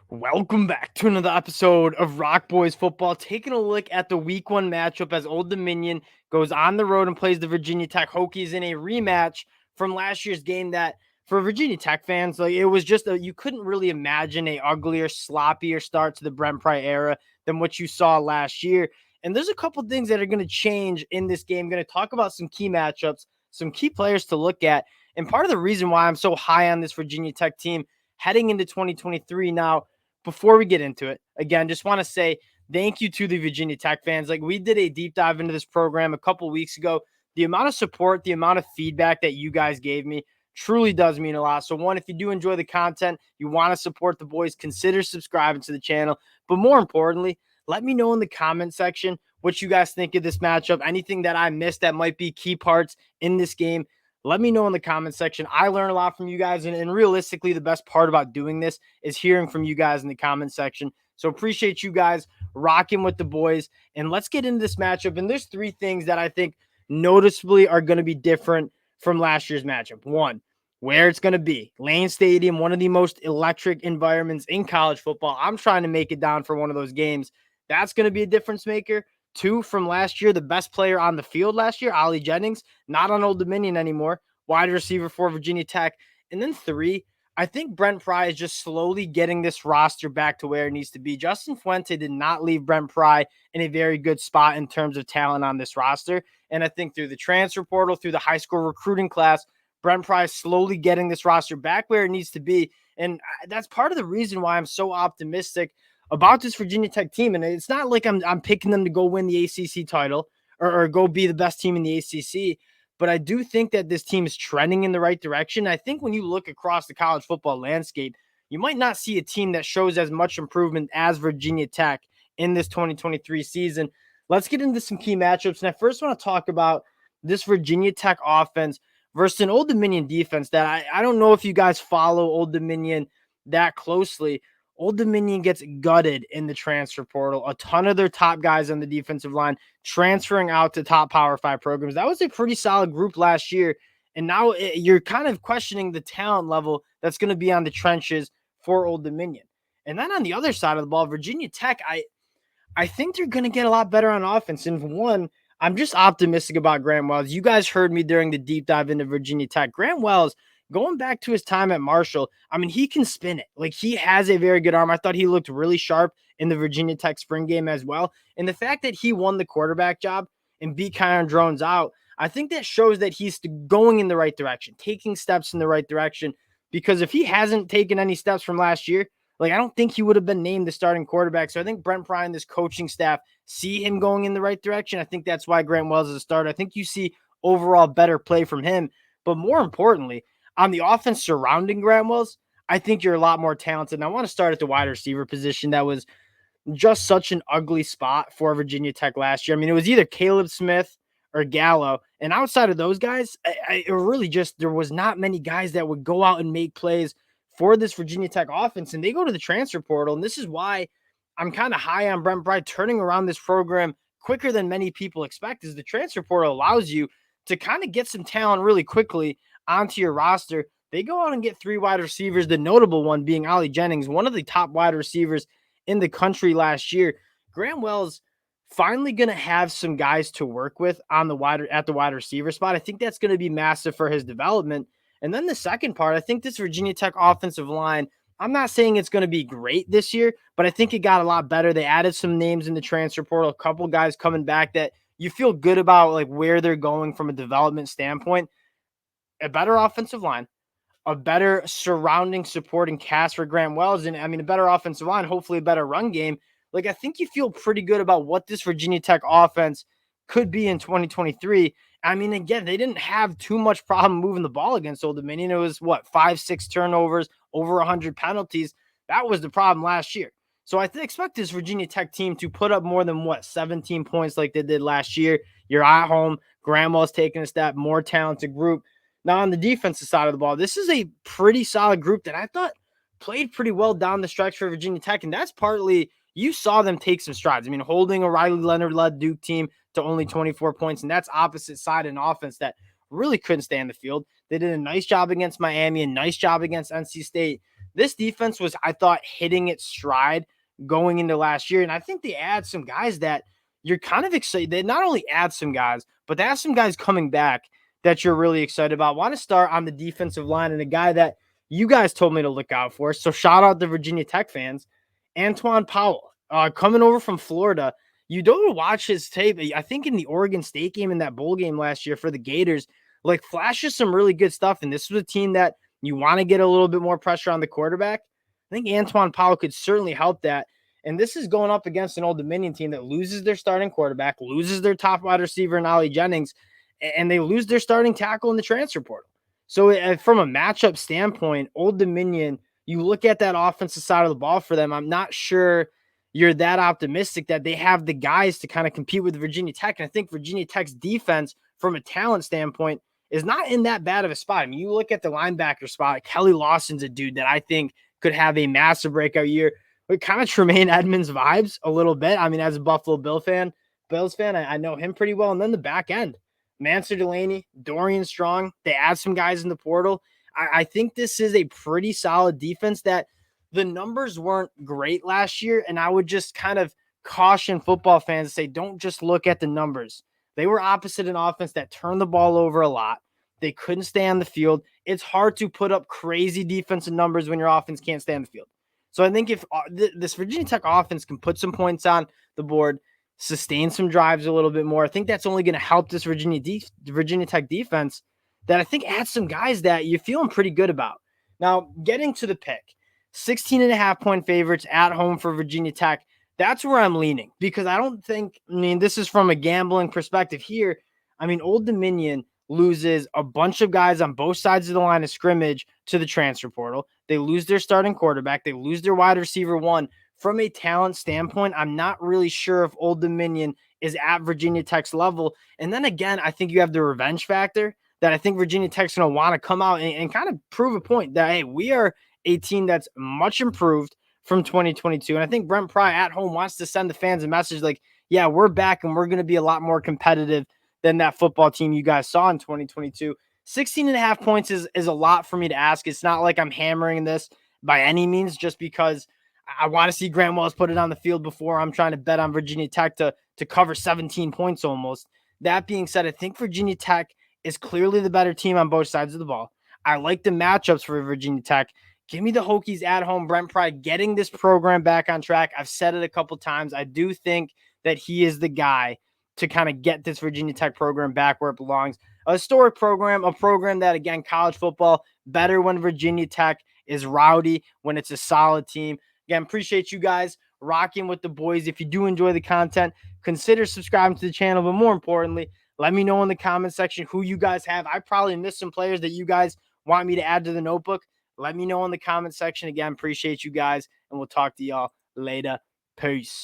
Welcome back to another episode of Rock Boys Football. Taking a look at the Week 1 matchup as Old Dominion goes on the road and plays the Virginia Tech Hokies in a rematch from last year's game that, for Virginia Tech fans, it was just you couldn't really imagine a uglier, sloppier start to the Brent Pry era than what you saw last year. And there's a couple things that are going to change in this game. I'm going to talk about some key matchups, some key players to look at. And part of the reason why I'm so high on this Virginia Tech team heading into 2023 now, before we get into it, again, just want to say thank you to the Virginia Tech fans. We did a deep dive into this program a couple weeks ago. The amount of support, the amount of feedback that you guys gave me truly does mean a lot. So one, if you do enjoy the content, you want to support the boys, consider subscribing to the channel. But more importantly, let me know in the comment section what you guys think of this matchup, anything that I missed that might be key parts in this game. Let me know in the comment section. I learn a lot from you guys, and realistically, the best part about doing this is hearing from you guys in the comment section. So appreciate you guys rocking with the boys, and let's get into this matchup. And there's three things that I think noticeably are going to be different from last year's matchup. One, where it's going to be. Lane Stadium, one of the most electric environments in college football. I'm trying to make it down for one of those games. That's going to be a difference maker. Two, from last year, the best player on the field last year, Ali Jennings, not on Old Dominion anymore, wide receiver for Virginia Tech. And then three, I think Brent Pry is just slowly getting this roster back to where it needs to be. Justin Fuente did not leave Brent Pry in a very good spot in terms of talent on this roster. And I think through the transfer portal, through the high school recruiting class, Brent Pry is slowly getting this roster back where it needs to be. And that's part of the reason why I'm so optimistic about this Virginia Tech team. And it's not like I'm picking them to go win the ACC title or go be the best team in the ACC. But I do think that this team is trending in the right direction. I think when you look across the college football landscape, you might not see a team that shows as much improvement as Virginia Tech in this 2023 season. Let's get into some key matchups. And I first want to talk about this Virginia Tech offense versus an Old Dominion defense that I don't know if you guys follow Old Dominion that closely. Old Dominion gets gutted in the transfer portal. A ton of their top guys on the defensive line transferring out to top Power 5 programs. That was a pretty solid group last year. And now you're kind of questioning the talent level that's going to be on the trenches for Old Dominion. And then on the other side of the ball, Virginia Tech, I think they're going to get a lot better on offense. And one, I'm just optimistic about Grant Wells. You guys heard me during the deep dive into Virginia Tech. Grant Wells, going back to his time at Marshall, I mean, he can spin it. He has a very good arm. I thought he looked really sharp in the Virginia Tech spring game as well. And the fact that he won the quarterback job and beat Kyron Drones out, I think that shows that he's going in the right direction, taking steps in the right direction. Because if he hasn't taken any steps from last year, I don't think he would have been named the starting quarterback. So I think Brent Pry and this coaching staff see him going in the right direction. I think that's why Grant Wells is a starter. I think you see overall better play from him. But more importantly, on the offense surrounding Grant Wells, I think you're a lot more talented. And I want to start at the wide receiver position. That was just such an ugly spot for Virginia Tech last year. I mean, it was either Caleb Smith or Gallo. And outside of those guys, there was not many guys that would go out and make plays for this Virginia Tech offense. And they go to the transfer portal. And this is why I'm kind of high on Brent Pry turning around this program quicker than many people expect, is the transfer portal allows you to kind of get some talent really quickly onto your roster. They go out and get three wide receivers, the notable one being Ali Jennings, one of the top wide receivers in the country last year. Grant Wells finally going to have some guys to work with at the wide receiver spot. I think that's going to be massive for his development. And then the second part, I think this Virginia Tech offensive line, I'm not saying it's going to be great this year, but I think it got a lot better. They added some names in the transfer portal, a couple guys coming back that you feel good about where they're going from a development standpoint. A better offensive line, a better surrounding supporting cast for Grant Wells, and a better offensive line, hopefully a better run game. I think you feel pretty good about what this Virginia Tech offense could be in 2023. Again, they didn't have too much problem moving the ball against Old Dominion. It was 5-6 turnovers, over 100 penalties. That was the problem last year. So I expect this Virginia Tech team to put up more than 17 points like they did last year. You're at home. Grant Wells taking a step, more talented group. Now, on the defensive side of the ball, this is a pretty solid group that I thought played pretty well down the stretch for Virginia Tech, and that's partly you saw them take some strides. Holding a Riley Leonard-led Duke team to only 24 points, and that's opposite side in offense that really couldn't stay on the field. They did a nice job against Miami, a nice job against NC State. this defense was, I thought, hitting its stride going into last year. And I think they add some guys that you're kind of excited. They not only add some guys, but they have some guys coming back that you're really excited about. Want to start on the defensive line and a guy that you guys told me to look out for. So shout out to Virginia Tech fans, Antoine Powell, coming over from Florida. You don't watch his tape. I think in the Oregon State game, in that bowl game last year for the Gators, like flashes some really good stuff. And this was a team that you want to get a little bit more pressure on the quarterback. I think Antoine Powell could certainly help that. And this is going up against an Old Dominion team that loses their starting quarterback, loses their top wide receiver in Ollie Jennings, and they lose their starting tackle in the transfer portal. So from a matchup standpoint, Old Dominion, you look at that offensive side of the ball for them, I'm not sure you're that optimistic that they have the guys to kind of compete with Virginia Tech. And I think Virginia Tech's defense, from a talent standpoint, is not in that bad of a spot. I mean, you look at the linebacker spot, Kelly Lawson's a dude that I think could have a massive breakout year. With kind of Tremaine Edmonds vibes a little bit. I mean, as a Buffalo Bills fan, I know him pretty well. And then the back end, Mansur Delaney, Dorian Strong, they add some guys in the portal. I think this is a pretty solid defense that the numbers weren't great last year. And I would just kind of caution football fans to say, don't just look at the numbers. They were opposite an offense that turned the ball over a lot. They couldn't stay on the field. It's hard to put up crazy defensive numbers when your offense can't stay on the field. So I think if this Virginia Tech offense can put some points on the board, sustain some drives a little bit more, I think that's only going to help this Virginia Tech defense that I think adds some guys that you're feeling pretty good about. Now, getting to the pick, 16.5-point favorites at home for Virginia Tech. That's where I'm leaning because I mean, this is from a gambling perspective here. I mean, Old Dominion loses a bunch of guys on both sides of the line of scrimmage to the transfer portal. They lose their starting quarterback. They lose their wide receiver one. From a talent standpoint, I'm not really sure if Old Dominion is at Virginia Tech's level. And then again, I think you have the revenge factor that I think Virginia Tech's going to want to come out and kind of prove a point that, hey, we are a team that's much improved from 2022. And I think Brent Pry at home wants to send the fans a message like, yeah, we're back and we're going to be a lot more competitive than that football team you guys saw in 2022. 16.5 points is a lot for me to ask. It's not like I'm hammering this by any means, just because I want to see Grant Wells put it on the field before I'm trying to bet on Virginia Tech to cover 17 points almost. That being said, I think Virginia Tech is clearly the better team on both sides of the ball. I like the matchups for Virginia Tech. Give me the Hokies at home. Brent Pry getting this program back on track. I've said it a couple times. I do think that he is the guy to kind of get this Virginia Tech program back where it belongs. A historic program, a program that, again, college football, better when Virginia Tech is rowdy, when it's a solid team. Again, appreciate you guys rocking with the boys. If you do enjoy the content, consider subscribing to the channel. But more importantly, let me know in the comment section who you guys have. I probably missed some players that you guys want me to add to the notebook. Let me know in the comment section. Again, appreciate you guys, and we'll talk to y'all later. Peace.